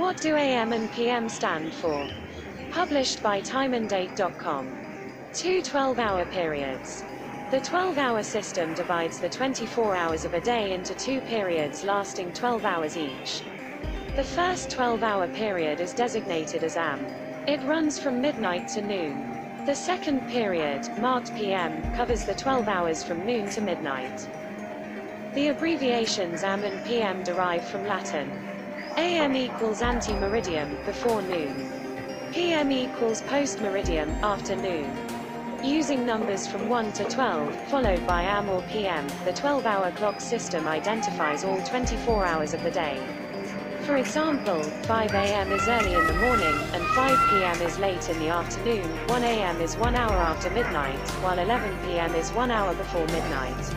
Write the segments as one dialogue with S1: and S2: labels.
S1: What do AM and PM stand for? Published by timeanddate.com. Two 12-hour periods. The 12-hour system divides the 24 hours of a day into two periods lasting 12 hours each. The first 12-hour period is designated as AM. It runs from midnight to noon. The second period, marked PM, covers the 12 hours from noon to midnight. The abbreviations AM and PM derive from Latin. AM equals ante-meridium, before noon. PM equals post-meridium, after noon. Using numbers from 1 to 12, followed by AM or PM, the 12-hour clock system identifies all 24 hours of the day. For example, 5 AM is early in the morning, and 5 PM is late in the afternoon, 1 AM is 1 hour after midnight, while 11 PM is 1 hour before midnight.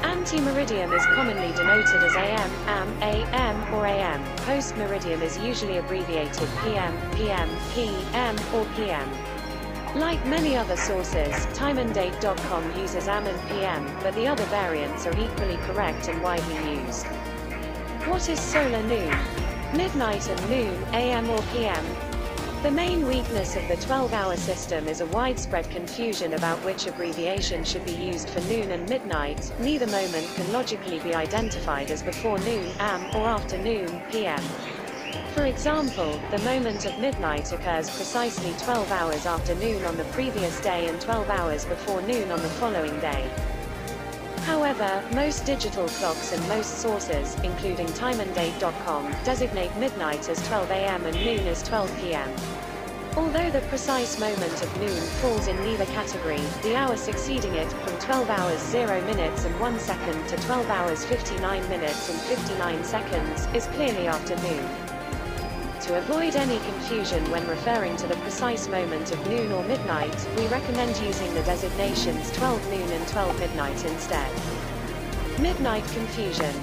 S1: Ante-meridium is commonly denoted as AM, AM, or AM. Post-meridium is usually abbreviated PM, PM, or PM. Like many other sources, timeanddate.com uses AM and PM, but the other variants are equally correct and widely used. What is solar noon? Midnight and noon, AM or PM? The main weakness of the 12-hour system is a widespread confusion about which abbreviation should be used for noon and midnight. Neither moment can logically be identified as before noon, AM, or after noon, PM. For example, the moment of midnight occurs precisely 12 hours after noon on the previous day and 12 hours before noon on the following day. However, most digital clocks and most sources, including timeanddate.com, designate midnight as 12 AM and noon as 12 PM. Although the precise moment of noon falls in neither category, the hour succeeding it, from 12 hours 0 minutes and 1 second to 12 hours 59 minutes and 59 seconds, is clearly after noon. To avoid any confusion when referring to the precise moment of noon or midnight, we recommend using the designations 12 noon and 12 midnight instead. Midnight confusion.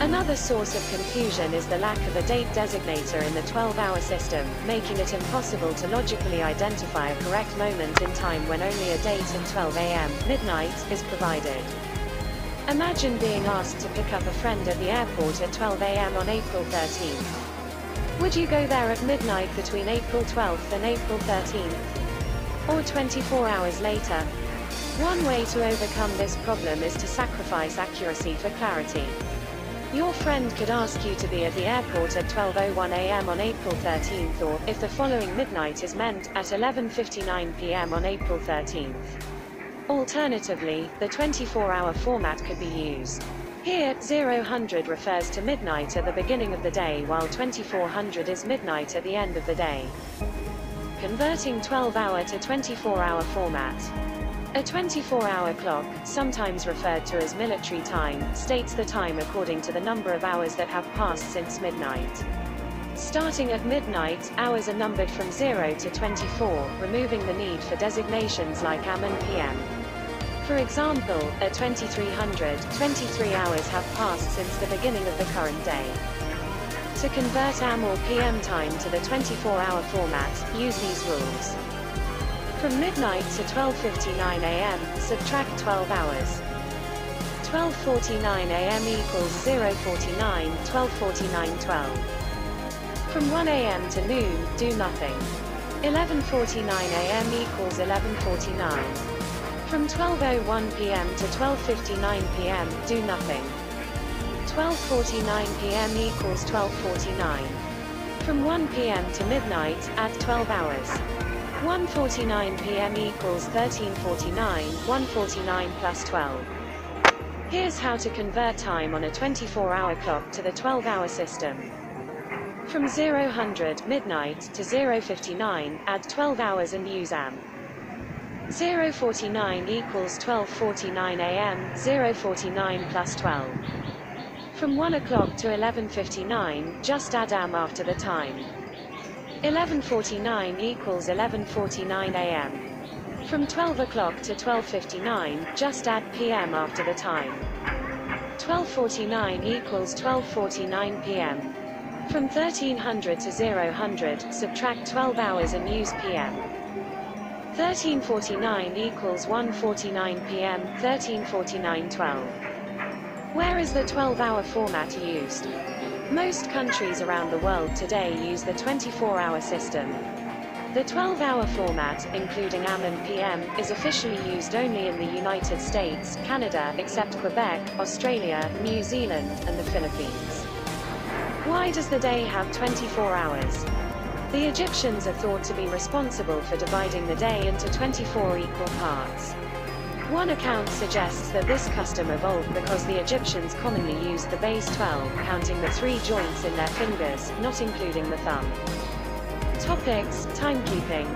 S1: Another source of confusion is the lack of a date designator in the 12-hour system, making it impossible to logically identify a correct moment in time when only a date in 12 AM, midnight, is provided. Imagine being asked to pick up a friend at the airport at 12 AM on April 13th. Would you go there at midnight between April 12th and April 13th? Or 24 hours later? One way to overcome this problem is to sacrifice accuracy for clarity. Your friend could ask you to be at the airport at 12:01 AM on April 13th, or, if the following midnight is meant, at 11:59 PM on April 13th. Alternatively, the 24-hour format could be used. Here, 0000 refers to midnight at the beginning of the day, while 2400 is midnight at the end of the day. Converting 12-hour to 24-hour format. A 24-hour clock, sometimes referred to as military time, states the time according to the number of hours that have passed since midnight. Starting at midnight, hours are numbered from 0 to 24, removing the need for designations like AM and PM. For example, at 2300, 23 hours have passed since the beginning of the current day. To convert AM or PM time to the 24-hour format, use these rules. From midnight to 12:59 AM, subtract 12 hours. 12:49 AM equals 0:49, 12:49 12. From 1 AM to noon, do nothing. 11:49 AM equals 11:49. From 12:01 PM to 12:59 PM, do nothing. 12:49 PM equals 12:49. From 1 PM to midnight, add 12 hours. 1:49 PM equals 13:49, 1:49 plus 12. Here's how to convert time on a 24-hour clock to the 12-hour system. From 0000 midnight to 0:59, add 12 hours and use AM. 0:49 equals 12:49 AM, 0:49 plus 12. From 1 o'clock to 11:59, just add AM after the time. 11:49 equals 11:49 AM. From 12 o'clock to 12:59, just add PM after the time. 12:49 equals 12:49 PM. From 1300 to 0000, subtract 12 hours and use PM. 13:49 equals 1:49 PM, 13:49 12. Where is the 12-hour format used? Most countries around the world today use the 24-hour system. The 12-hour format, including AM and PM, is officially used only in the United States, Canada, except Quebec, Australia, New Zealand, and the Philippines. Why does the day have 24 hours? The Egyptians are thought to be responsible for dividing the day into 24 equal parts. One account suggests that this custom evolved because the Egyptians commonly used the base 12, counting the 3 joints in their fingers, not including the thumb. Topics: timekeeping.